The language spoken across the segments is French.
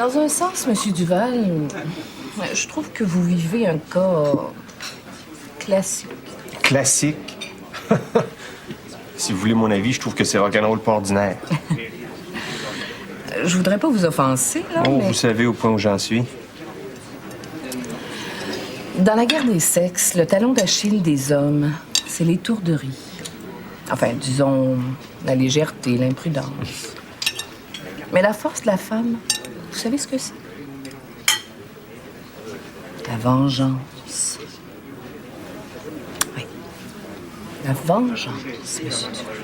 Dans un sens, Monsieur Duval, je trouve que vous vivez un cas classique. Classique? Si vous voulez mon avis, je trouve que c'est rock'n'roll pas ordinaire. Je voudrais pas vous offenser, là, Oh, mais... vous savez au point où j'en suis. Dans la guerre des sexes, le talon d'Achille des hommes, c'est l'étourderie. Enfin, disons, la légèreté, l'imprudence. Mais la force de la femme, vous savez ce que c'est? La vengeance. Oui. La vengeance, monsieur Duval.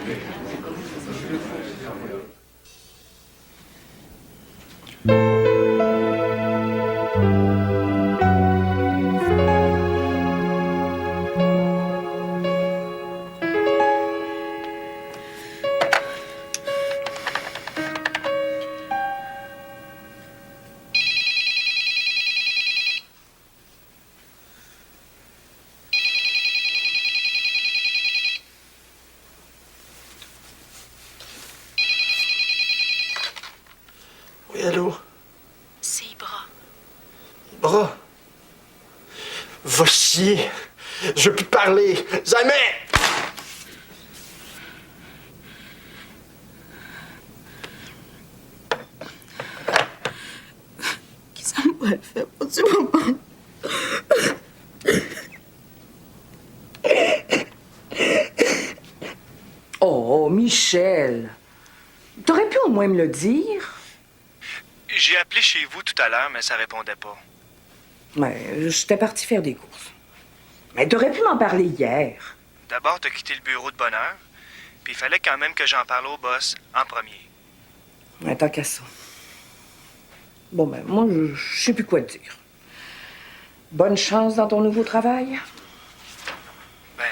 Oui, allô? C'est Ibra. Bras? Va chier! Je veux plus te parler! Jamais! Qu'est-ce qu'on pourrait faire pour ce moment? Oh, Michel! T'aurais pu au moins me le dire. J'ai appelé chez vous tout à l'heure, mais ça répondait pas. Ouais, j'étais partie faire des courses. Mais t'aurais pu m'en parler hier. D'abord, t'as quitté le bureau de bonne heure, puis il fallait quand même que j'en parle au boss en premier. Ouais, tant qu'à ça. Bon, ben, moi, je sais plus quoi te dire. Bonne chance dans ton nouveau travail. Ben,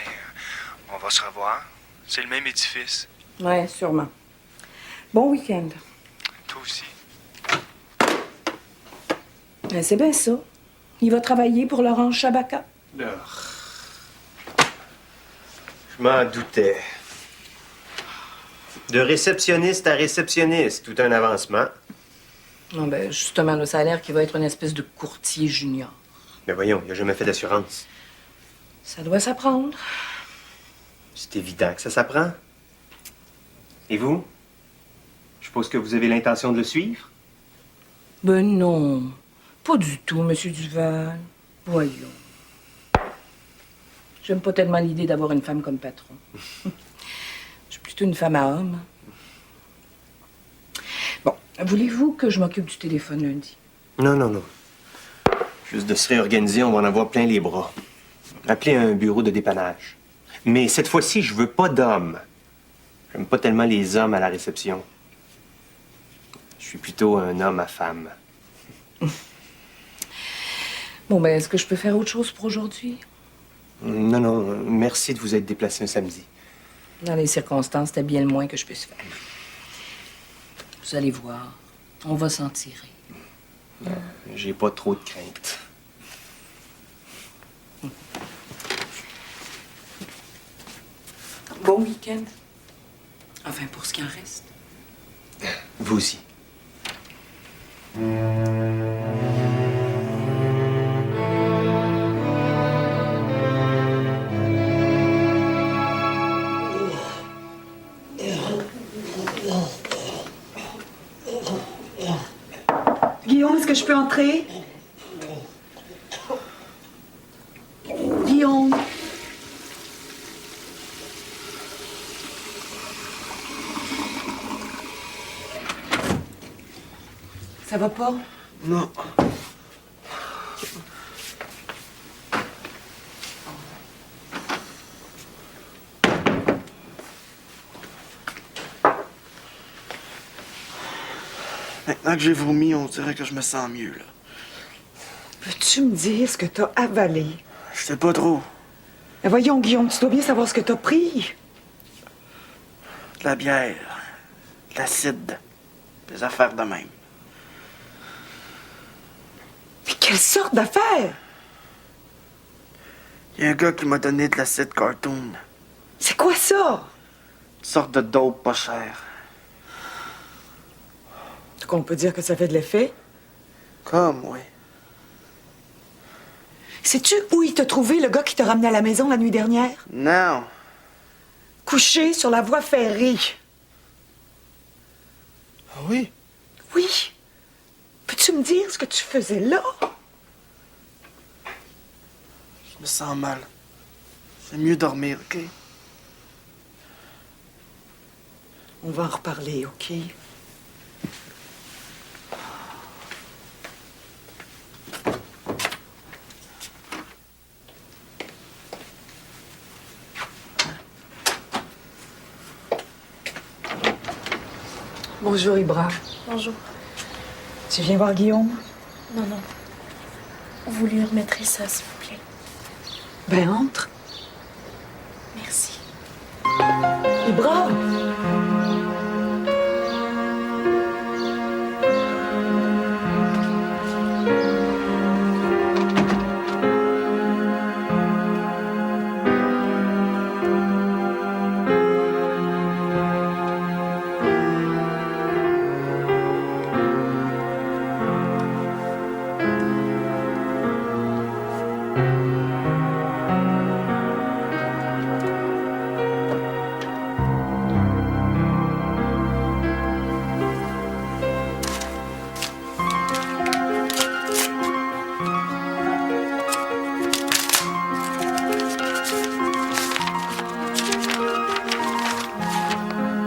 on va se revoir. C'est le même édifice. Ouais, sûrement. Bon week-end. Toi aussi. Ben, c'est bien ça. Il va travailler pour Laurence Chabaka. Je m'en doutais. De réceptionniste à réceptionniste, tout un avancement. Non, ben, justement, le salaire qui va être une espèce de courtier junior. Mais voyons, il a jamais fait d'assurance. Ça doit s'apprendre. C'est évident que ça s'apprend. Et vous? Je suppose que vous avez l'intention de le suivre? Ben non, pas du tout, Monsieur Duval. Voyons. J'aime pas tellement l'idée d'avoir une femme comme patron. Je suis plutôt une femme à homme. Bon, voulez-vous que je m'occupe du téléphone lundi? Non, non, non. Juste de se réorganiser, on va en avoir plein les bras. Appelez un bureau de dépannage. Mais cette fois-ci, je veux pas d'hommes. J'aime pas tellement les hommes à la réception. Je suis plutôt un homme à femme. Bon, ben, est-ce que je peux faire autre chose pour aujourd'hui? Non, non, merci de vous être déplacé un samedi. Dans les circonstances, c'était bien le moins que je puisse faire. Vous allez voir, on va s'en tirer. J'ai pas trop de crainte. Bon week-end. Enfin, pour ce qui en reste. Vous aussi. Guillaume, est-ce que je peux entrer? Guillaume. Ça va pas? Non. Maintenant que j'ai vomi, on dirait que je me sens mieux, là. Peux-tu me dire ce que t'as avalé? Je sais pas trop. Mais voyons, Guillaume, tu dois bien savoir ce que t'as pris. De la bière, de l'acide, des affaires de même. Mais quelle sorte d'affaire? Il y a un gars qui m'a donné de l'acide cartoon. C'est quoi ça? Une sorte de dope pas chère. Est-ce qu'on peut dire que ça fait de l'effet? Comme, oui. Sais-tu où il t'a trouvé, le gars qui t'a ramené à la maison la nuit dernière? Non. Couché sur la voie ferrée. Ah oui? Oui. Peux-tu me dire ce que tu faisais là? Je me sens mal. C'est mieux dormir, OK? On va en reparler, OK? Bonjour, Ibra. Bonjour. Tu viens voir Guillaume? Non, non. Vous lui remettrez ça, s'il vous plaît. Ben, entre. Merci. Ibra!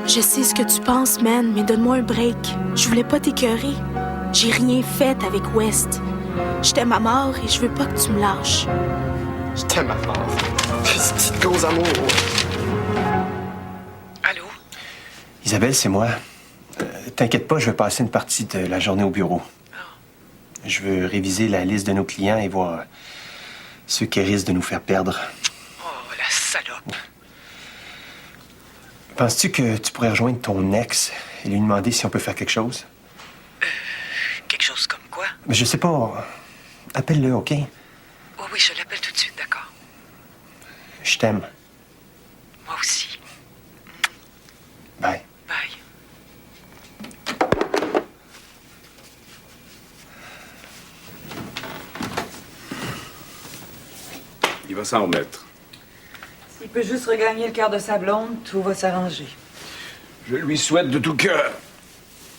Je sais ce que tu penses, man, mais donne-moi un break. Je voulais pas t'écœurer. J'ai rien fait avec West. Je t'aime à mort et je veux pas que tu me lâches. Je t'aime à mort. Petite cause amour. Allô? Isabelle, c'est moi. T'inquiète pas, je vais passer une partie de la journée au bureau. Je veux réviser la liste de nos clients et voir ceux qui risquent de nous faire perdre. Oh, la salope! Penses-tu que tu pourrais rejoindre ton ex et lui demander si on peut faire quelque chose? Quelque chose comme quoi? Mais je sais pas. Appelle-le, OK? Oh oui, je l'appelle tout de suite, d'accord. Je t'aime. Moi aussi. Bye. Bye. Il va s'en remettre. S'il peut juste regagner le cœur de sa blonde, tout va s'arranger. Je lui souhaite de tout cœur.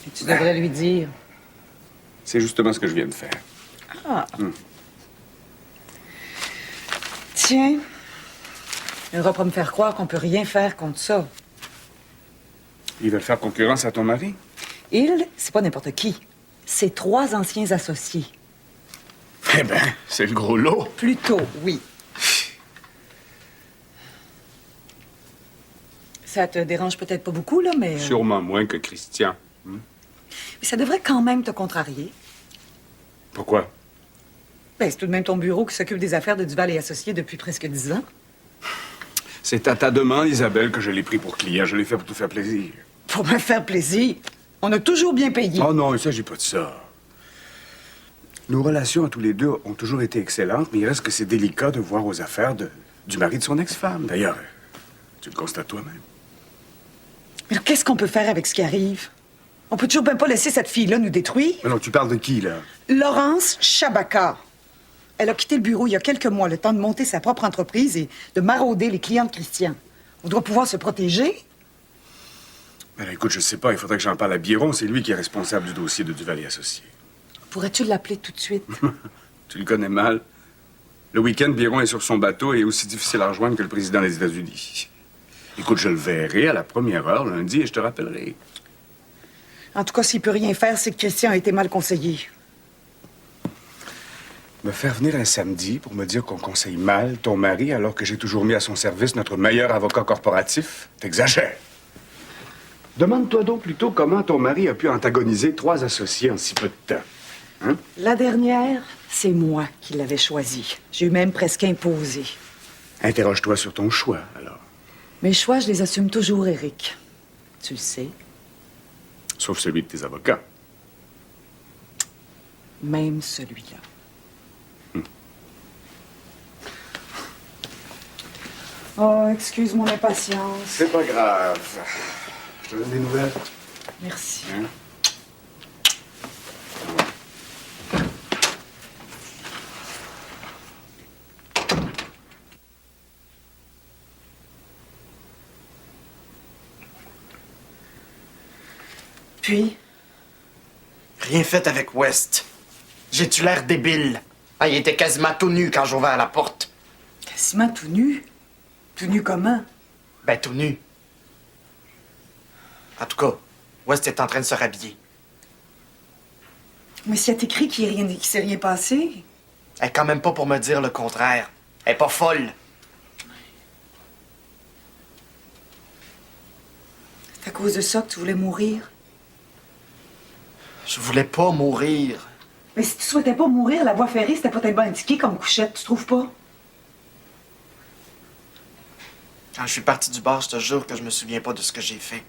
Et tu devrais lui dire. C'est justement ce que je viens de faire. Ah. Tiens. Il va pas me faire croire qu'on peut rien faire contre ça. Ils veulent faire concurrence à ton mari? Il, c'est pas n'importe qui. C'est 3 anciens associés. Eh ben, c'est le gros lot. Plutôt, oui. Ça te dérange peut-être pas beaucoup, là, mais... Sûrement moins que Christian. mais ça devrait quand même te contrarier. Pourquoi? Ben, c'est tout de même ton bureau qui s'occupe des affaires de Duval et Associés depuis presque 10 ans. C'est à ta demande, Isabelle, que je l'ai pris pour client. Je l'ai fait pour te faire plaisir. Pour me faire plaisir. On a toujours bien payé. Oh non, il s'agit pas de ça. Nos relations à tous les deux ont toujours été excellentes, mais il reste que c'est délicat de voir aux affaires du mari de son ex-femme. D'ailleurs, tu le constates toi-même. Mais alors, qu'est-ce qu'on peut faire avec ce qui arrive? On peut toujours même pas laisser cette fille-là nous détruire. Alors, tu parles de qui, là? Laurence Chabaka. Elle a quitté le bureau il y a quelques mois, le temps de monter sa propre entreprise et de marauder les clients de Christian. On doit pouvoir se protéger. Ben, écoute, je sais pas, il faudrait que j'en parle à Biron. C'est lui qui est responsable du dossier de Duval et Associés. Pourrais-tu l'appeler tout de suite? Tu le connais mal. Le week-end, Biron est sur son bateau et est aussi difficile à rejoindre que le président des États-Unis. Écoute, je le verrai à la première heure lundi et je te rappellerai. En tout cas, s'il peut rien faire, c'est que Christian a été mal conseillé. Me faire venir un samedi pour me dire qu'on conseille mal ton mari alors que j'ai toujours mis à son service notre meilleur avocat corporatif, t'exagères. Demande-toi donc plutôt comment ton mari a pu antagoniser 3 associés en si peu de temps. Hein? La dernière, c'est moi qui l'avais choisie. J'ai eu même presque imposé. Interroge-toi sur ton choix, alors. Mes choix, je les assume toujours, Éric. Tu le sais. Sauf celui de tes avocats. Même celui-là. Oh, excuse mon impatience. C'est pas grave. Je te donne des nouvelles. Merci. Hein? Puis? Rien fait avec West. J'ai-tu l'air débile? Ah, il était quasiment tout nu quand j'ai ouvert la porte. Quasiment tout nu. Tout nu comment? Ben, tout nu. En tout cas, West est en train de se rhabiller. Mais si elle t'écrit qu'il s'est rien passé... Elle est quand même pas pour me dire le contraire. Elle est pas folle. C'est à cause de ça que tu voulais mourir. Je voulais pas mourir. Mais si tu souhaitais pas mourir, la voie ferrée, c'était pas tellement indiqué comme couchette, tu trouves pas? Quand je suis parti du bar, je te jure que je me souviens pas de ce que j'ai fait.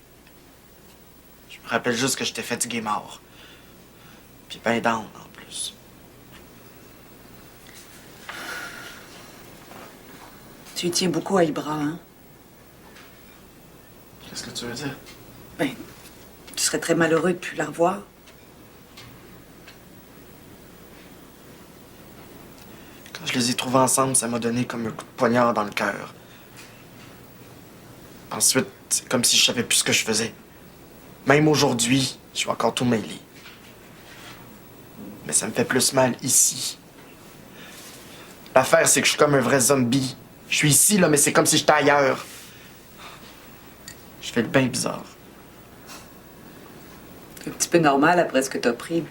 Je me rappelle juste que j'étais fatigué mort. Puis ben down, en plus. Tu y tiens beaucoup à Ibra, hein? Qu'est-ce que tu veux dire? Ben, tu serais très malheureux de plus la revoir. Quand je les ai trouvés ensemble, ça m'a donné comme un coup de poignard dans le cœur. Ensuite, c'est comme si je savais plus ce que je faisais. Même aujourd'hui, je suis encore tout mêlé. Mais ça me fait plus mal ici. L'affaire, c'est que je suis comme un vrai zombie. Je suis ici, là, mais c'est comme si j'étais ailleurs. Je fais le bien bizarre. C'est un petit peu normal après ce que t'as pris.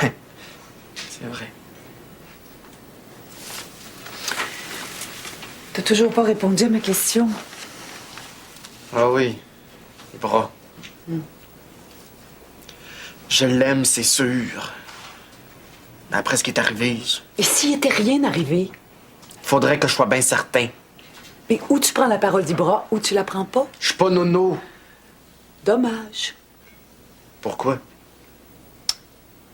Ouais, c'est vrai. T'as toujours pas répondu à ma question. Ah oui, les bras. Je l'aime, c'est sûr. Mais après ce qui est arrivé, Et s'il était rien arrivé? faudrait que je sois bien certain. Mais ou tu prends la parole d'Ibra, ou tu la prends pas. Je suis pas nono. Dommage. Pourquoi?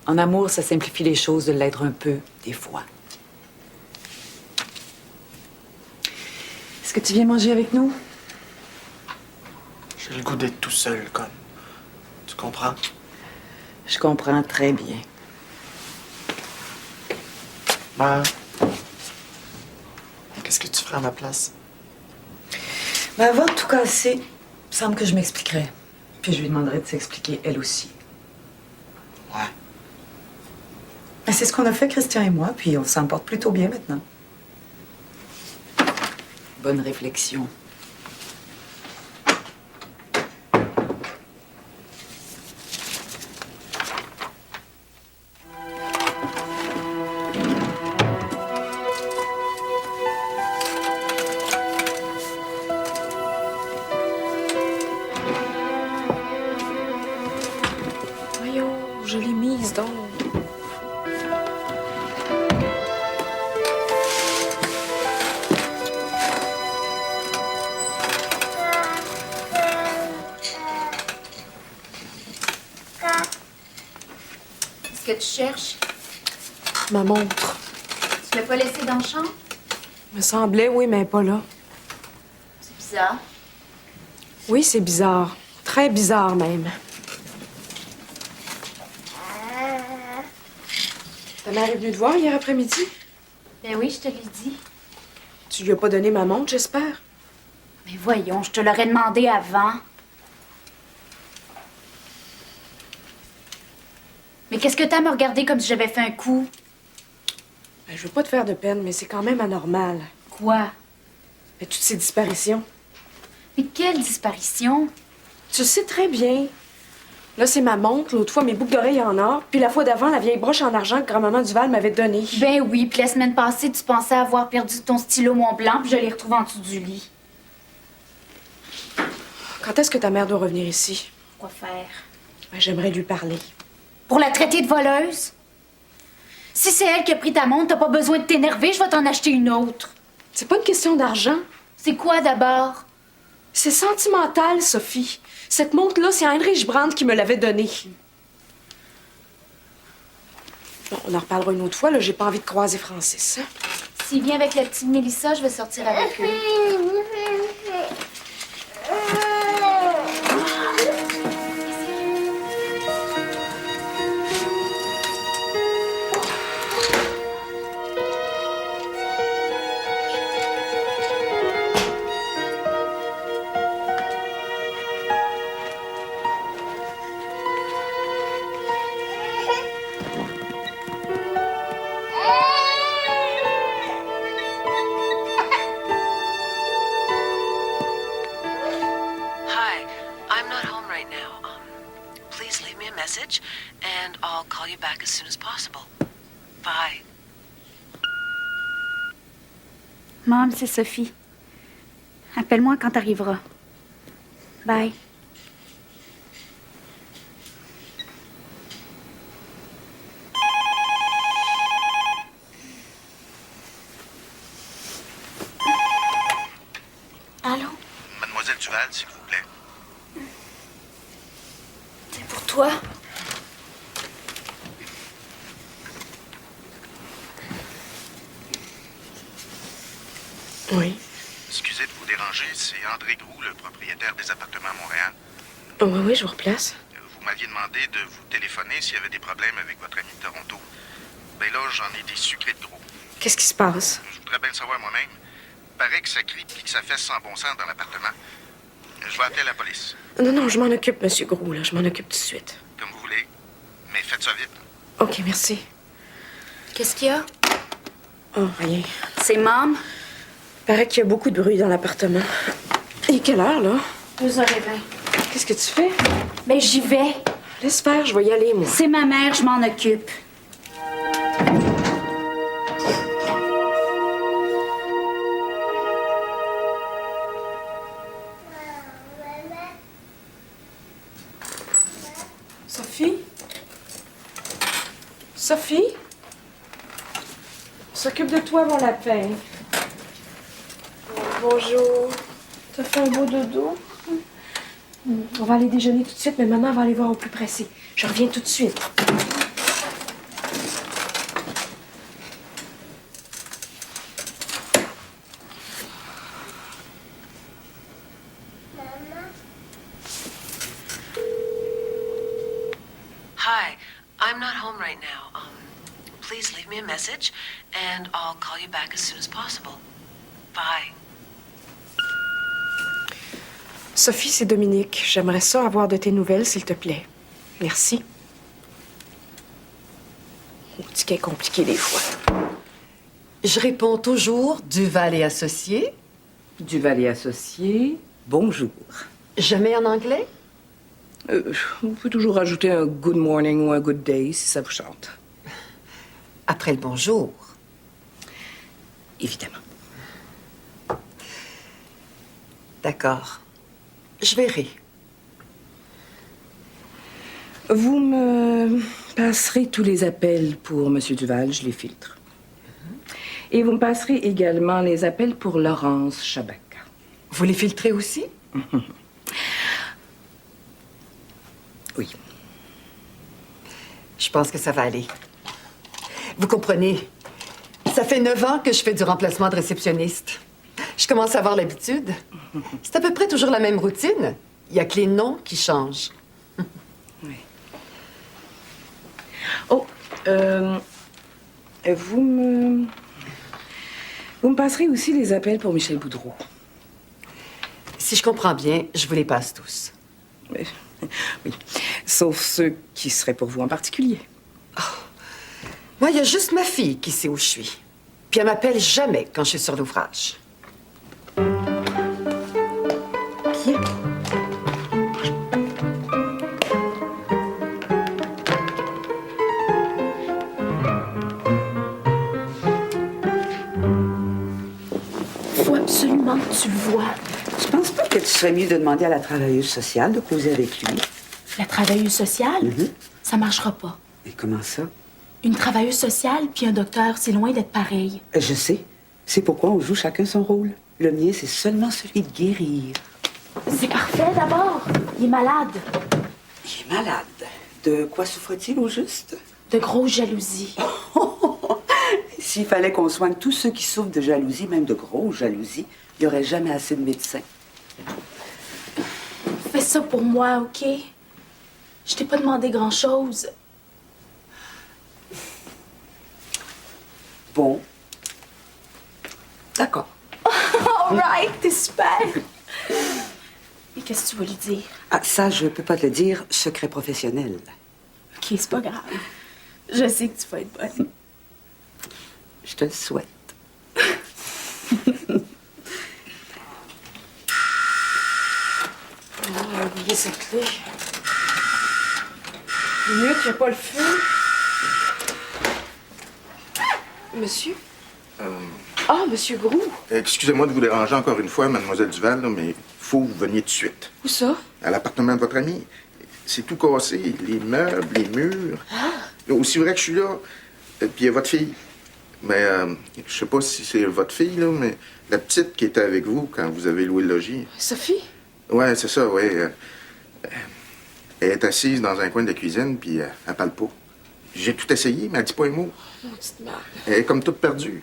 En amour, ça simplifie les choses de l'être un peu, des fois. Est-ce que tu viens manger avec nous? J'ai le goût d'être tout seul, comme. Tu comprends? Je comprends très bien. Ben. Qu'est-ce que tu ferais à ma place? Mais avant de tout casser, il me semble que je m'expliquerais. Puis je lui demanderais de s'expliquer elle aussi. Ouais. Mais c'est ce qu'on a fait, Christian et moi, puis on s'en porte plutôt bien maintenant. Bonne réflexion. Voyons, je l'ai mise donc. Qu'est-ce que tu cherches? Ma montre. Tu l'as pas laissée dans le champ? Me semblait, oui, mais pas là. C'est bizarre. Oui, c'est bizarre. Très bizarre, même. Ta mère est venue te voir hier après-midi? Ben oui, je te l'ai dit. Tu lui as pas donné ma montre, j'espère? Mais voyons, je te l'aurais demandé avant. Mais qu'est-ce que t'as à me regarder comme si j'avais fait un coup? Ben, je veux pas te faire de peine, mais c'est quand même anormal. Quoi? Ben, toutes ces disparitions. Mais quelle disparition? Tu le sais très bien. Là, c'est ma montre, l'autre fois, mes boucles d'oreilles en or, puis la fois d'avant, la vieille broche en argent que grand-maman Duval m'avait donnée. Ben oui, puis la semaine passée, tu pensais avoir perdu ton stylo Mont-Blanc, puis je l'ai retrouvé en dessous du lit. Quand est-ce que ta mère doit revenir ici? Quoi faire? Ben, j'aimerais lui parler. Pour la traiter de voleuse? Si c'est elle qui a pris ta montre, t'as pas besoin de t'énerver, je vais t'en acheter une autre. C'est pas une question d'argent. C'est quoi d'abord? C'est sentimental, Sophie. Cette montre-là, c'est Heinrich Brandt qui me l'avait donnée. Bon, on en reparlera une autre fois, là. J'ai pas envie de croiser Francis. Hein? S'il vient avec la petite Mélissa, je vais sortir avec lui. message, and I'll call you back as soon as possible. Bye. Maman, c'est Sophie. Appelle-moi quand t'arriveras. Bye. Allô? Mademoiselle Duval, s'il vous plaît. C'est pour toi? Oui. Excusez de vous déranger, c'est André Groux, le propriétaire des appartements à Montréal. Oh, oui, je vous replace. Vous m'aviez demandé de vous téléphoner s'il y avait des problèmes avec votre ami de Toronto. Ben là, j'en ai des sucrés de gros. Qu'est-ce qui se passe? Je voudrais bien le savoir moi-même. Paraît que ça crie puis que ça fait sans bon sens dans l'appartement. Je vais appeler la police. Non, je m'en occupe, Monsieur Groux, là. Je m'en occupe tout de suite. Comme vous voulez. Mais faites ça vite. OK, merci. Qu'est-ce qu'il y a? Oh, rien. C'est Maman. Paraît qu'il y a beaucoup de bruit dans l'appartement. Et quelle heure, là? 2h20. Qu'est-ce que tu fais? Ben, j'y vais. Laisse faire, je vais y aller, moi. C'est ma mère, je m'en occupe. Sophie? Sophie? On s'occupe de toi, mon lapin. Bonjour. T'as fait un beau dodo? On va aller déjeuner tout de suite, mais maman va aller voir au plus pressé. Je reviens tout de suite. Hi, I'm not home right now. Please leave me a message, and I'll call you back as soon as possible. Bye. Sophie, c'est Dominique. J'aimerais ça avoir de tes nouvelles, s'il te plaît. Merci. Oh, petit qu'elle est compliqué des fois. Je réponds toujours Duval et Associés. Duval et associés, bonjour. Jamais en anglais? Vous pouvez toujours ajouter un good morning ou un good day si ça vous chante. Après le bonjour. Évidemment. D'accord. Je verrai. Vous me passerez tous les appels pour M. Duval, je les filtre. Et vous me passerez également les appels pour Laurence Chabaka. Vous les filtrez aussi? Oui. Je pense que ça va aller. Vous comprenez, ça fait 9 ans que je fais du remplacement de réceptionniste. Je commence à avoir l'habitude. C'est à peu près toujours la même routine. Il y a que les noms qui changent. Oui. Oh, vous me passerez aussi les appels pour Michel Boudreau. Si je comprends bien, je vous les passe tous. Oui, sauf ceux qui seraient pour vous en particulier. Moi, il y a juste ma fille qui sait où je suis. Puis elle m'appelle jamais quand je suis sur l'ouvrage. Qui est? Faut absolument que tu le vois. Je pense pas que tu serais mieux de demander à la travailleuse sociale de causer avec lui. La travailleuse sociale, Mhm. ça marchera pas. Et comment ça? Une travailleuse sociale puis un docteur, c'est loin d'être pareil. Je sais. C'est pourquoi on joue chacun son rôle. Le mien, c'est seulement celui de guérir. C'est parfait d'abord. Il est malade. Il est malade. De quoi souffre-t-il au juste? De grosse jalousie. S'il fallait qu'on soigne tous ceux qui souffrent de jalousie, même de grosse jalousie, il n'y aurait jamais assez de médecins. Fais ça pour moi, OK? Je t'ai pas demandé grand-chose. Bon. D'accord. All right, t'es super. Mais qu'est-ce que tu vas lui dire? Ah, ça, je peux pas te le dire. Secret professionnel. OK, c'est pas grave. Je sais que tu vas être bonne. Je te le souhaite. On a oublié cette clé. Minute, il n'y a pas le feu. Monsieur? Ah, Monsieur Groux. Excusez-moi de vous déranger encore une fois, mademoiselle Duval, là, mais il faut que vous veniez tout de suite. Où ça? À l'appartement de votre ami. C'est tout cassé, les meubles, les murs. Aussi vrai que je suis là. Puis il y a votre fille. Mais je sais pas si c'est votre fille, là, mais la petite qui était avec vous quand vous avez loué le logis. Sophie? Ouais, c'est ça, ouais. Elle est assise dans un coin de la cuisine, puis elle parle pas. J'ai tout essayé, mais elle dit pas un mot. Maudite merde. Elle est comme toute perdue.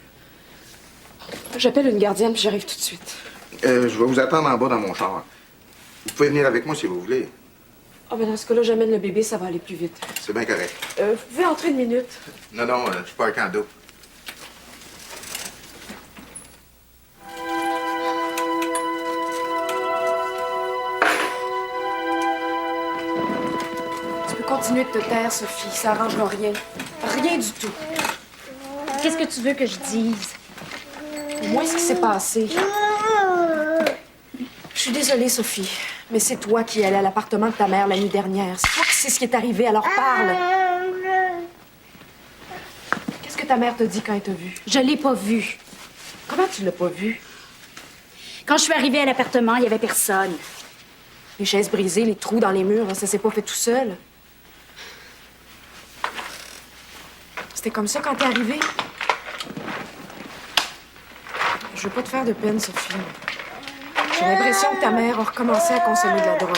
J'appelle une gardienne puis j'arrive tout de suite. Je vais vous attendre en bas dans mon char. Vous pouvez venir avec moi si vous voulez. Ah, ben dans ce cas-là, j'amène le bébé, ça va aller plus vite. C'est bien correct. Vous pouvez entrer une minute. Non, je suis pas un candidat. Tu peux continuer de te taire, Sophie. Ça arrangera rien. Rien du tout. Qu'est-ce que tu veux que je dise? Au moins, ce qui s'est passé. Je suis désolée, Sophie, mais c'est toi qui es allée à l'appartement de ta mère la nuit dernière. C'est toi qui sais ce qui est arrivé, alors parle. Qu'est-ce que ta mère te dit quand elle t'a vu? Je l'ai pas vu. Comment tu l'as pas vu? Quand je suis arrivée à l'appartement, il y avait personne. Les chaises brisées, les trous dans les murs, là, ça s'est pas fait tout seul. C'était comme ça quand t'es arrivée? Je veux pas te faire de peine, Sophie. J'ai l'impression que ta mère a recommencé à consommer de la drogue.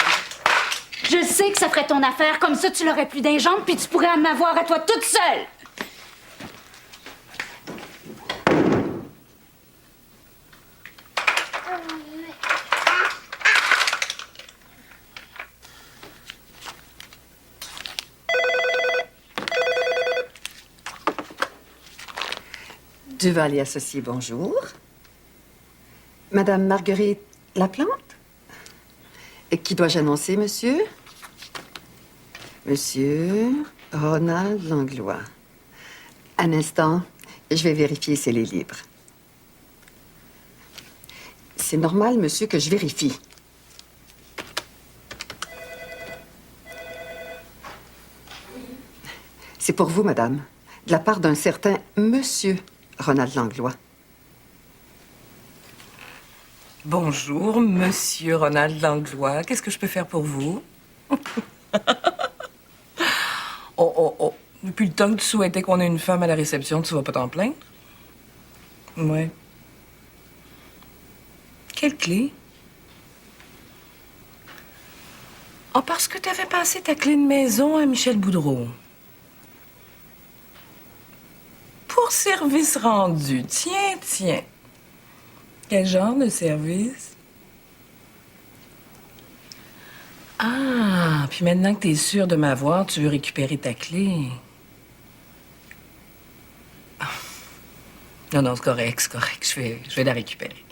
Je sais que ça ferait ton affaire. Comme ça, tu l'aurais plus d'un jambe, puis tu pourrais en avoir à toi toute seule. Duval et associés, bonjour. Madame Marguerite Laplante? Et qui dois-je annoncer, monsieur? Monsieur Ronald Langlois. Un instant, je vais vérifier si elle est libre. C'est normal, monsieur, que je vérifie. C'est pour vous, madame, de la part d'un certain monsieur Ronald Langlois. Bonjour, monsieur Ronald Langlois. Qu'est-ce que je peux faire pour vous? Oh. Depuis le temps que tu souhaitais qu'on ait une femme à la réception, tu vas pas t'en plaindre? Ouais. Quelle clé? Ah, parce que t'avais passé ta clé de maison à Michel Boudreau. Pour service rendu. Tiens. Quel genre de service? Ah, puis maintenant que t'es sûre de m'avoir, tu veux récupérer ta clé. Non, c'est correct. Je vais la récupérer.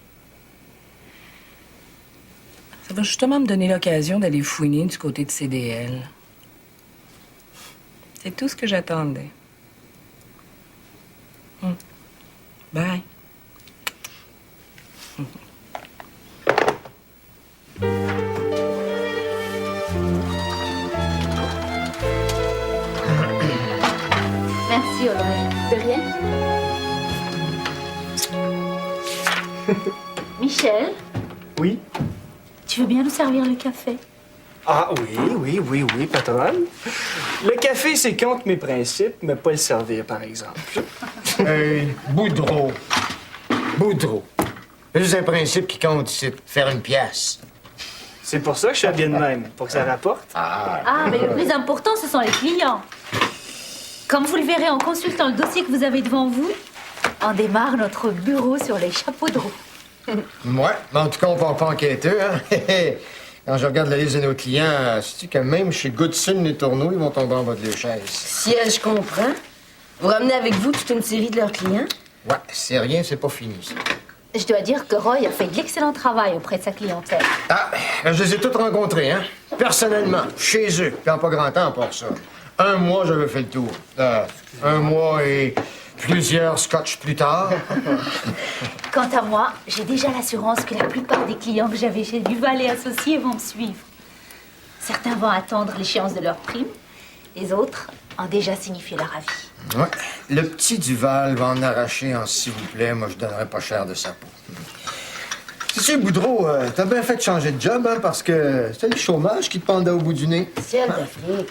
Ça va justement me donner l'occasion d'aller fouiner du côté de CDL. C'est tout ce que j'attendais. Bye. Merci, Audrey. De rien. Michel, Oui? tu veux bien nous servir le café? Ah oui, patronne. Le café, c'est contre mes principes, mais pas le servir, par exemple. Boudreau. C'est juste un principe qui compte ici, faire une pièce. C'est pour ça que je suis habillé de même, pour que ça rapporte. Mais le plus important, ce sont les clients. Comme vous le verrez en consultant le dossier que vous avez devant vous, on démarre notre bureau sur les chapeaux de roue. Ouais, mais en tout cas, on part pas enquêter, hein? Quand je regarde la liste de nos clients, sais-tu que même chez Goodson, les tourneaux, ils vont tomber en bas de les chaises. Si je comprends. Vous ramenez avec vous toute une série de leurs clients? Ouais, c'est rien, c'est pas fini, ça. Je dois dire que Roy a fait de l'excellent travail auprès de sa clientèle. Je les ai toutes rencontrés, hein? Personnellement, chez eux. Puis en pas grand temps pour ça. 1 mois, j'avais fait le tour. 1 mois et plusieurs scotch plus tard. Quant à moi, j'ai déjà l'assurance que la plupart des clients que j'avais chez Duval et Associés vont me suivre. Certains vont attendre l'échéance de leur prime Les autres ont déjà signifié leur avis. Ouais. Le petit Duval va en arracher en s'il vous plaît. Moi, je donnerais pas cher de sa peau. Tu sais, Boudreau, t'as bien fait de changer de job, hein, parce que c'était le chômage qui te pendait au bout du nez. Ciel d'Afrique.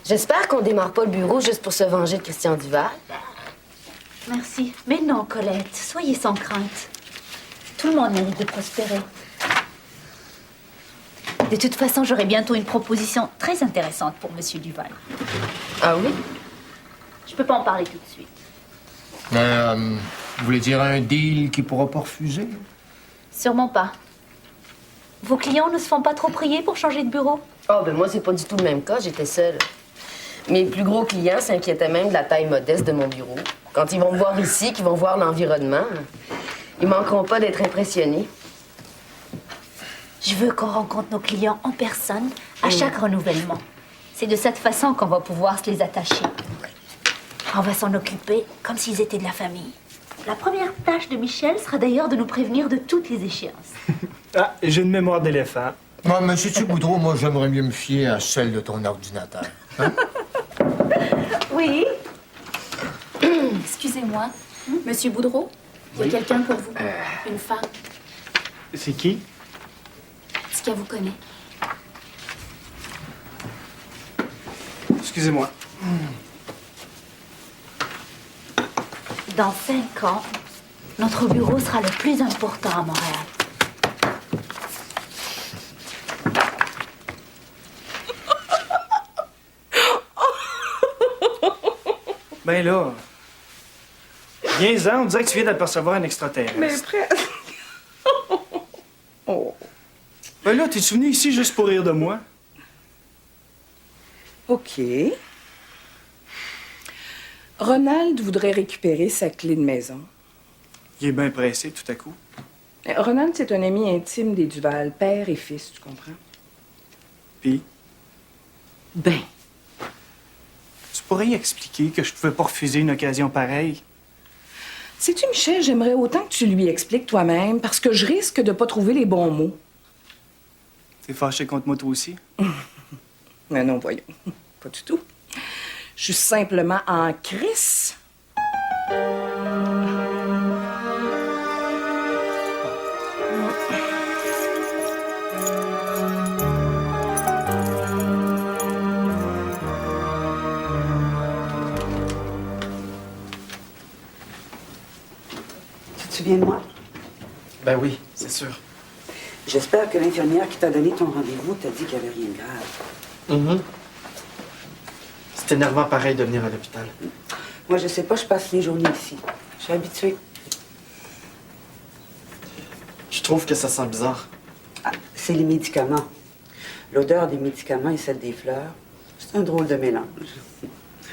J'espère qu'on démarre pas le bureau juste pour se venger de Christian Duval. Merci. Mais non, Colette, soyez sans crainte. Tout le monde mérite de prospérer. De toute façon, j'aurai bientôt une proposition très intéressante pour Monsieur Duval. Ah oui? Je peux pas en parler tout de suite. Mais, vous voulez dire un deal qu'il pourra pas refuser? Sûrement pas. Vos clients ne se font pas trop prier pour changer de bureau? Oh, ben moi, c'est pas du tout le même cas. J'étais seule. Mes plus gros clients s'inquiétaient même de la taille modeste de mon bureau. Quand ils vont me voir ici, qu'ils vont voir l'environnement, ils manqueront pas d'être impressionnés. Je veux qu'on rencontre nos clients en personne à chaque renouvellement. C'est de cette façon qu'on va pouvoir se les attacher. On va s'en occuper comme s'ils étaient de la famille. La première tâche de Michel sera d'ailleurs de nous prévenir de toutes les échéances. Ah, j'ai une mémoire d'éléphant. Moi, monsieur Boudreau, moi, j'aimerais mieux me fier à celle de ton ordinateur. Hein? Oui. Excusez-moi. Monsieur Boudreau, il y a quelqu'un pour vous. Une femme. C'est qui? Est-ce qu'elle vous connaît? Excusez-moi. Dans 5 ans, notre bureau sera le plus important à Montréal. Ben là, viens-en, on dirait que tu viens d'apercevoir un extraterrestre. Mais presque. Oh. Ben là, t'es-tu venu ici juste pour rire de moi? OK. Ronald voudrait récupérer sa clé de maison. Il est bien pressé tout à coup. Ronald, c'est un ami intime des Duval, père et fils, tu comprends? Puis? Ben. Tu pourrais y expliquer que je pouvais pas refuser une occasion pareille? Sais-tu, Michel, j'aimerais autant que tu lui expliques toi-même, parce que je risque de pas trouver les bons mots. T'es fâché contre moi toi aussi? Mais non, voyons. Pas du tout. Je suis simplement en crise. Tu te souviens de moi? Ben oui, c'est sûr. J'espère que l'infirmière qui t'a donné ton rendez-vous t'a dit qu'il n'y avait rien de grave. C'est énervant pareil de venir à l'hôpital. Moi, je sais pas, je passe les journées ici. Je suis habituée. Je trouve que ça sent bizarre. Ah, c'est les médicaments. L'odeur des médicaments et celle des fleurs, c'est un drôle de mélange.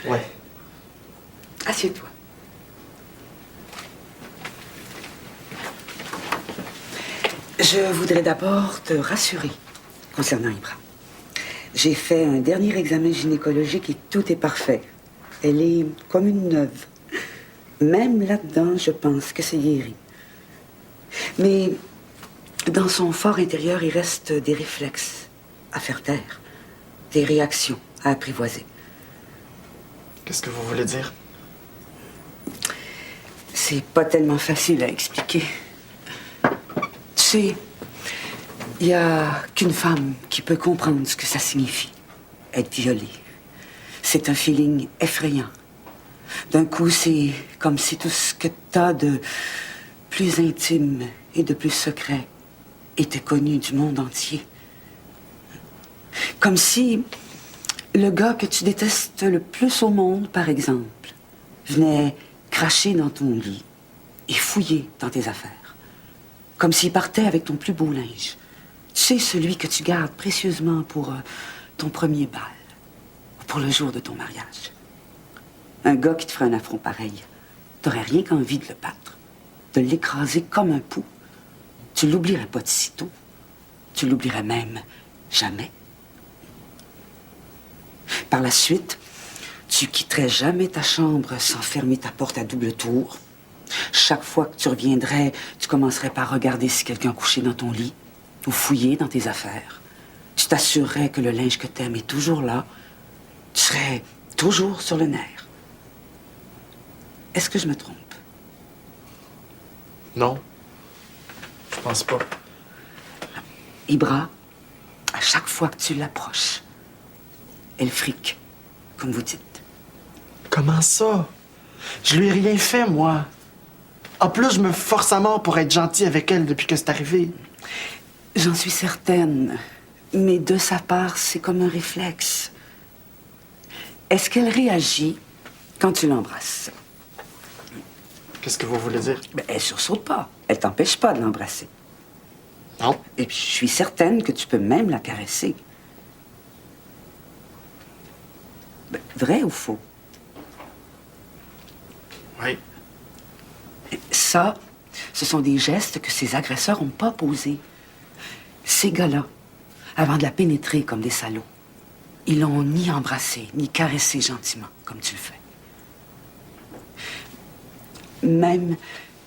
Ouais. Assieds-toi. Je voudrais d'abord te rassurer concernant Ibra. J'ai fait un dernier examen gynécologique et tout est parfait. Elle est comme une neuve. Même là-dedans, je pense que c'est guéri. Mais dans son fort intérieur, il reste des réflexes à faire taire, des réactions à apprivoiser. Qu'est-ce que vous voulez dire? C'est pas tellement facile à expliquer. Tu sais, il n'y a qu'une femme qui peut comprendre ce que ça signifie, être violée. C'est un feeling effrayant. D'un coup, c'est comme si tout ce que t'as de plus intime et de plus secret était connu du monde entier. Comme si le gars que tu détestes le plus au monde, par exemple, venait cracher dans ton lit et fouiller dans tes affaires. Comme s'il partait avec ton plus beau linge. Tu sais, celui que tu gardes précieusement pour ton premier bal ou pour le jour de ton mariage. Un gars qui te ferait un affront pareil, t'aurais rien qu'envie de le battre, de l'écraser comme un pou. Tu l'oublierais pas de sitôt. Tu l'oublierais même jamais. Par la suite, tu quitterais jamais ta chambre sans fermer ta porte à double tour. Chaque fois que tu reviendrais, tu commencerais par regarder si quelqu'un couchait dans ton lit ou fouiller dans tes affaires. Tu t'assurerais que le linge que t'aimes est toujours là. tu serais toujours sur le nerf. Est-ce que je me trompe? Non. Je pense pas. Ibra, à chaque fois que tu l'approches, elle frique, comme vous dites. Comment ça? Je lui ai rien fait, moi. En plus, je me force à mort pour être gentil avec elle depuis que c'est arrivé. J'en suis certaine, mais de sa part, c'est comme un réflexe. Est-ce qu'elle réagit quand tu l'embrasses? Qu'est-ce que vous voulez dire? Ben, elle sursaute pas. Elle t'empêche pas de l'embrasser. Non. Et puis, je suis certaine que tu peux même la caresser. Ben, vrai ou faux? Oui. Ça, ce sont des gestes que ces agresseurs n'ont pas posés. Ces gars-là, avant de la pénétrer comme des salauds, ils l'ont ni embrassée, ni caressée gentiment, comme tu le fais. Même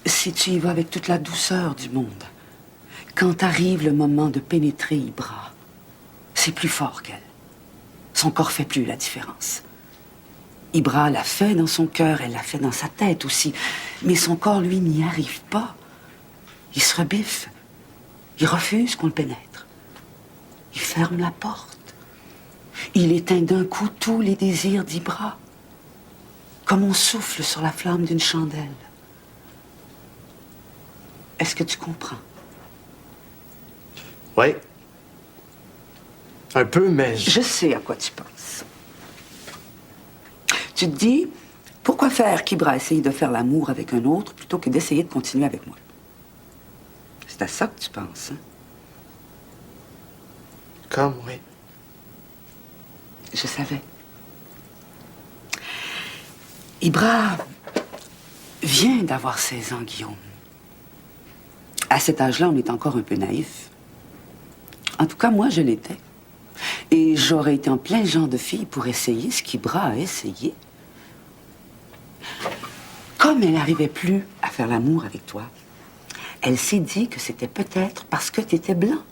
si tu y vas avec toute la douceur du monde, quand arrive le moment de pénétrer Ibra, c'est plus fort qu'elle. Son corps fait plus la différence. Ibra l'a fait dans son cœur, elle l'a fait dans sa tête aussi. Mais son corps, lui, n'y arrive pas. Il se rebiffe. Il refuse qu'on le pénètre. Il ferme la porte. Il éteint d'un coup tous les désirs d'Ibra. Comme on souffle sur la flamme d'une chandelle. Est-ce que tu comprends? Oui. Un peu, mais... Je sais à quoi tu penses. Tu te dis, pourquoi faire qu'Ibra essaye de faire l'amour avec un autre plutôt que d'essayer de continuer avec moi? C'est à ça que tu penses, hein? Comme, oui. Je savais. Ibra vient d'avoir 16 ans, Guillaume. À cet âge-là, on est encore un peu naïf. En tout cas, moi, je l'étais. Et j'aurais été en plein genre de fille pour essayer ce qu'Ibra a essayé. Comme elle n'arrivait plus à faire l'amour avec toi, elle s'est dit que c'était peut-être parce que t'étais blanc.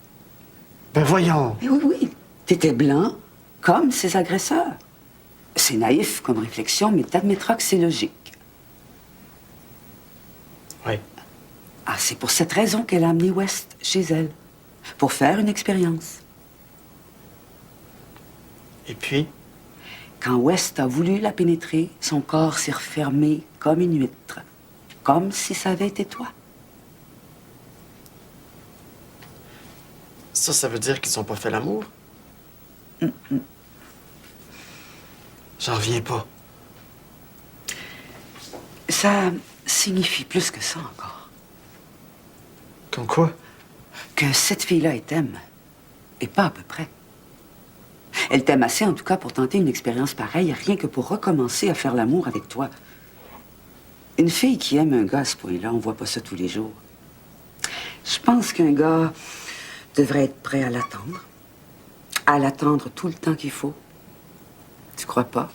Ben voyons. Mais oui, oui, t'étais blanc comme ses agresseurs. C'est naïf comme réflexion, mais t'admettras que c'est logique. Oui. Ah, c'est pour cette raison qu'elle a amené West chez elle, pour faire une expérience. Et puis? Quand West a voulu la pénétrer, son corps s'est refermé comme une huître, comme si ça avait été toi. Ça veut dire qu'ils n'ont pas fait l'amour? J'en reviens pas. Ça signifie plus que ça encore. Comme quoi? Que cette fille-là, elle t'aime. Et pas à peu près. Elle t'aime assez, en tout cas, pour tenter une expérience pareille, rien que pour recommencer à faire l'amour avec toi. Une fille qui aime un gars à ce point-là, on voit pas ça tous les jours. Je pense qu'un gars devrait être prêt à l'attendre. À l'attendre tout le temps qu'il faut. Tu crois pas?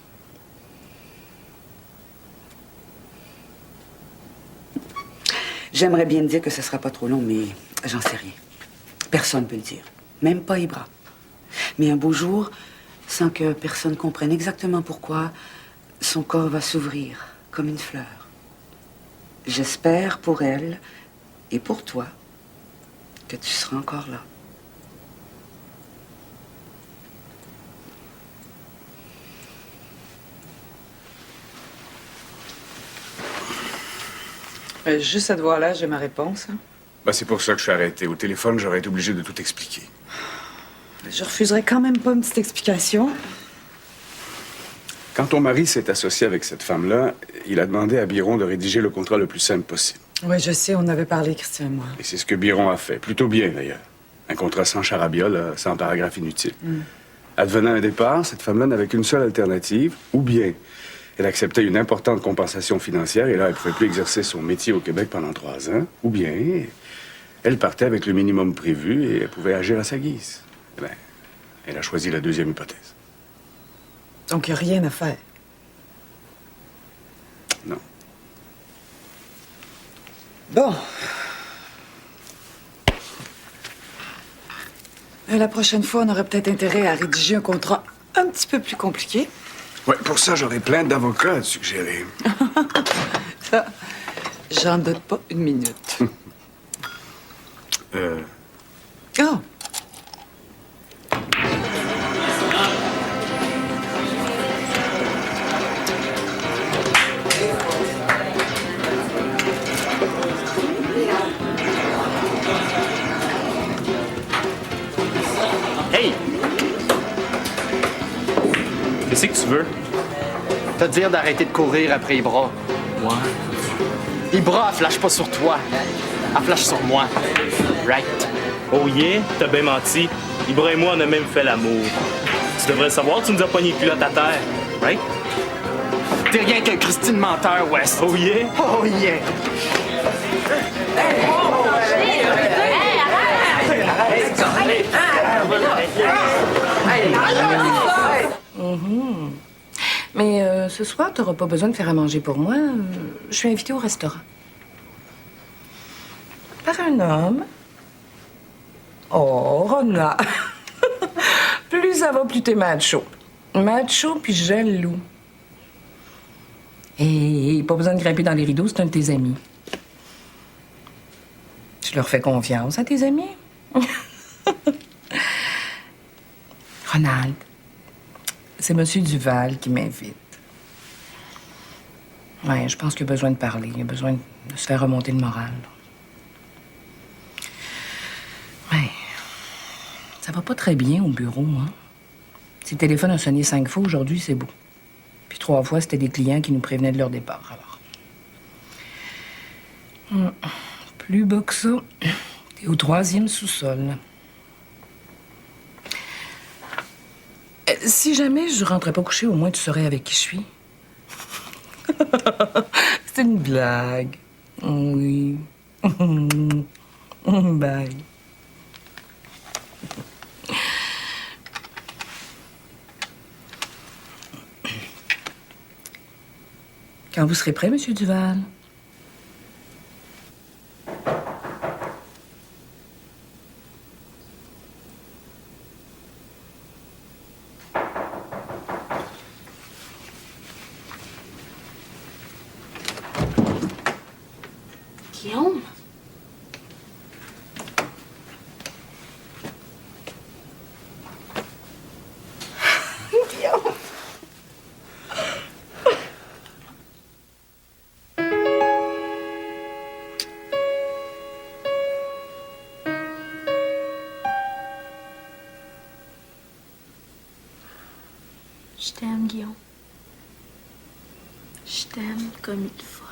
J'aimerais bien te dire que ce sera pas trop long, mais j'en sais rien. Personne ne peut le dire. Même pas Ibra. Mais un beau jour, sans que personne comprenne exactement pourquoi, son corps va s'ouvrir comme une fleur. J'espère pour elle et pour toi que tu seras encore là. Juste à te voir là, j'ai ma réponse. Hein. Ben, c'est pour ça que je suis arrêté. Au téléphone, j'aurais été obligé de tout expliquer. Je refuserais quand même pas une petite explication. Quand ton mari s'est associé avec cette femme-là, il a demandé à Biron de rédiger le contrat le plus simple possible. Oui, je sais, on en avait parlé, Christian et moi. Et c'est ce que Biron a fait. Plutôt bien, d'ailleurs. Un contrat sans charabia, là, sans paragraphe inutile. Advenant un départ, cette femme-là n'avait qu'une seule alternative, ou bien elle acceptait une importante compensation financière, et là, elle ne pouvait plus exercer son métier au Québec pendant 3 ans, ou bien elle partait avec le minimum prévu et elle pouvait agir à sa guise. Eh bien, elle a choisi la deuxième hypothèse. Donc, il n'y a rien à faire. Non. Bon. La prochaine fois, on aurait peut-être intérêt à rédiger un contrat un petit peu plus compliqué. Ouais, pour ça, j'aurais plein d'avocats à te suggérer. Ça, j'en doute pas une minute. Oh! Hey! Qu'est-ce que tu veux? Te dire d'arrêter de courir après les bras. Ouais. Les bras, elle flash pas sur toi. Elle flash sur moi. Right? Oh yeah? T'as bien menti. Ibra et moi, on a même fait l'amour. Tu devrais le savoir, tu nous as pogné les culottes à terre. Right? T'es rien qu'un Christine menteur, West. Oh yeah? Oh yeah! Mhm. Mais ce soir, t'auras pas besoin de faire à manger pour moi. Je suis invitée au restaurant. Par un homme. Oh, Rona. Plus ça va, plus t'es macho. Macho puis jaloux. Et pas besoin de grimper dans les rideaux, c'est un de tes amis. Tu leur fais confiance à tes amis? Ronald, c'est Monsieur Duval qui m'invite. Ouais, je pense qu'il a besoin de parler. Il a besoin de se faire remonter le moral. Ouais. Ça va pas très bien au bureau, hein? Si le téléphone a sonné 5 fois aujourd'hui, c'est beau. Puis 3 fois, c'était des clients qui nous prévenaient de leur départ, alors. Plus bas que ça, t'es au 3e sous-sol. Si jamais je rentrais pas coucher, au moins tu saurais avec qui je suis. C'est une blague. Oui. Bye. Quand vous serez prêt, Monsieur Duval. Guillaume? Guillaume. Je t'aime, Guillaume. Je t'aime comme une folle.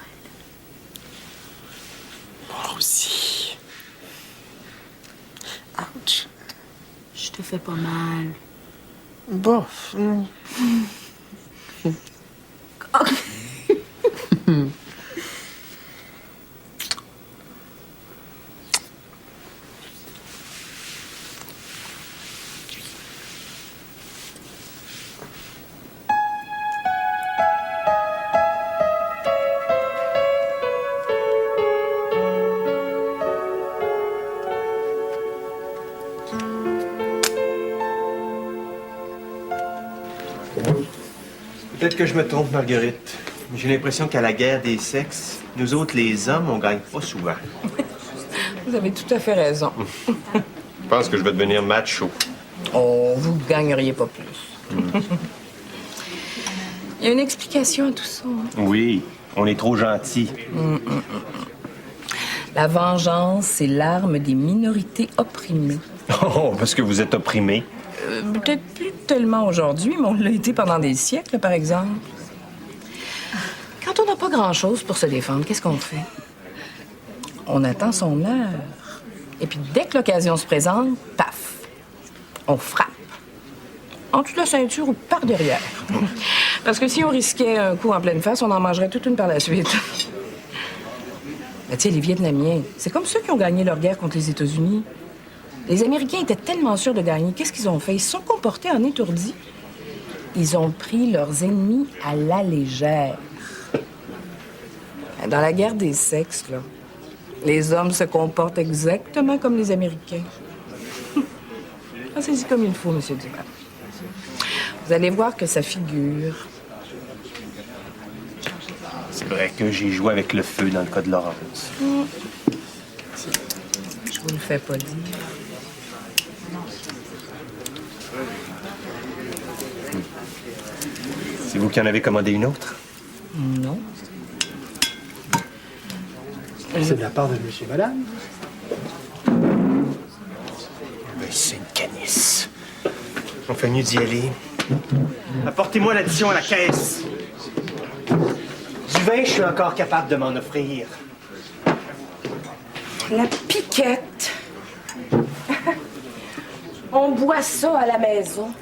Moi aussi. Ouch. Je te fais pas mal. Bof. Peut-être que je me trompe, Marguerite. Mais j'ai l'impression qu'à la guerre des sexes, nous autres, les hommes, on gagne pas souvent. Vous avez tout à fait raison. Je pense que je vais devenir macho. Oh, vous gagneriez pas plus. Il y a une explication à tout ça. Hein? Oui, on est trop gentils. La vengeance, c'est l'arme des minorités opprimées. Oh, parce que vous êtes opprimés. Peut-être plus tellement aujourd'hui, mais on l'a été pendant des siècles, par exemple. Quand on n'a pas grand-chose pour se défendre, qu'est-ce qu'on fait? On attend son heure. Et puis, dès que l'occasion se présente, paf, on frappe. En dessous de la ceinture ou par derrière. Parce que si on risquait un coup en pleine face, on en mangerait toute une par la suite. Ben, tu sais, les Vietnamiens, c'est comme ceux qui ont gagné leur guerre contre les États-Unis. Les Américains étaient tellement sûrs de gagner. Qu'est-ce qu'ils ont fait? Ils se sont comportés en étourdis. Ils ont pris leurs ennemis à la légère. Dans la guerre des sexes, là, les hommes se comportent exactement comme les Américains. Pensez-y comme il faut, Monsieur Duval. Vous allez voir que ça figure. vrai que j'ai joué avec le feu dans le cas de Laurence. Je vous le fais pas dire. C'est vous qui en avez commandé une autre? Non. C'est de la part de monsieur et madame. Ben, c'est une canisse. On fait mieux d'y aller. Apportez-moi l'addition à la caisse. Du vin, je suis encore capable de m'en offrir. La piquette. On boit ça à la maison.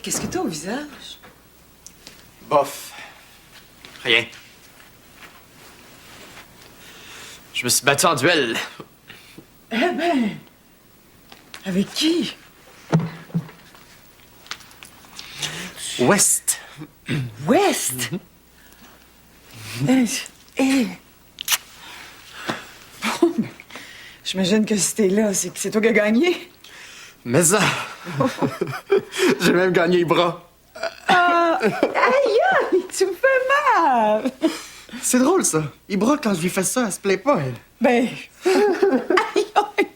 Qu'est-ce que t'as au visage? Bof. Rien. Je me suis battu en duel. Eh ben... Avec qui? West. West? Bon, ben, j'imagine que si t'es là, c'est que c'est toi qui as gagné. Mais ça... J'ai même gagné les bras. Aïe, aïe, tu me fais mal. C'est drôle, ça. Ibra, quand je lui fais ça, elle se plaît pas, elle. Ben... aïe, aïe.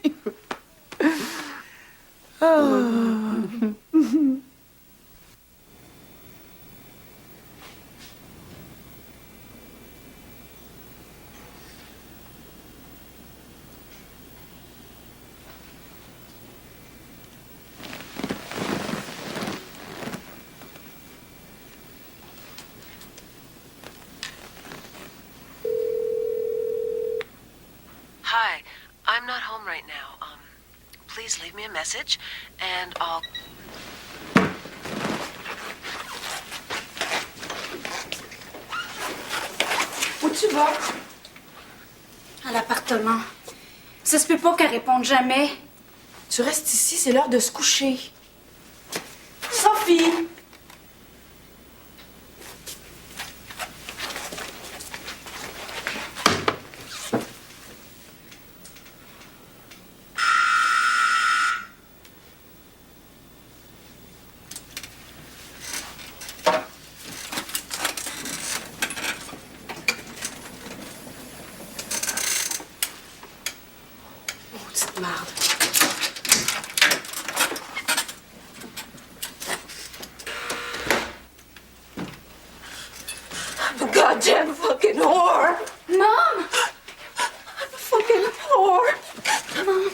Hi, I'm not home right now. Please leave me a message, and I'll... Où tu vas? À l'appartement. Ça se peut pas qu'elle réponde jamais. Tu restes ici, c'est l'heure de se coucher. Sophie! Petite marde. I'm a goddamn fucking whore! Mom! I'm a fucking whore! Mom!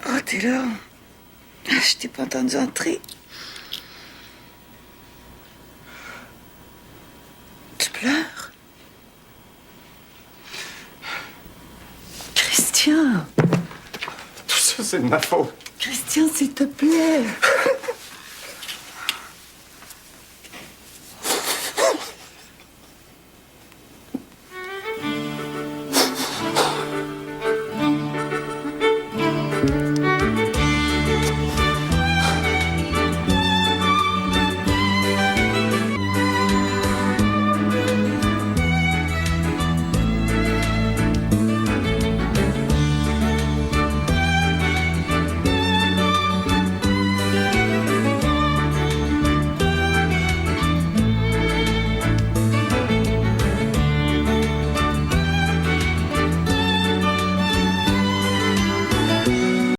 Oh, t'es là. Ah, je t'ai pas entendu entrer. Tu pleures? Christian! Tout ça, c'est de ma faute. Christian, s'il te plaît.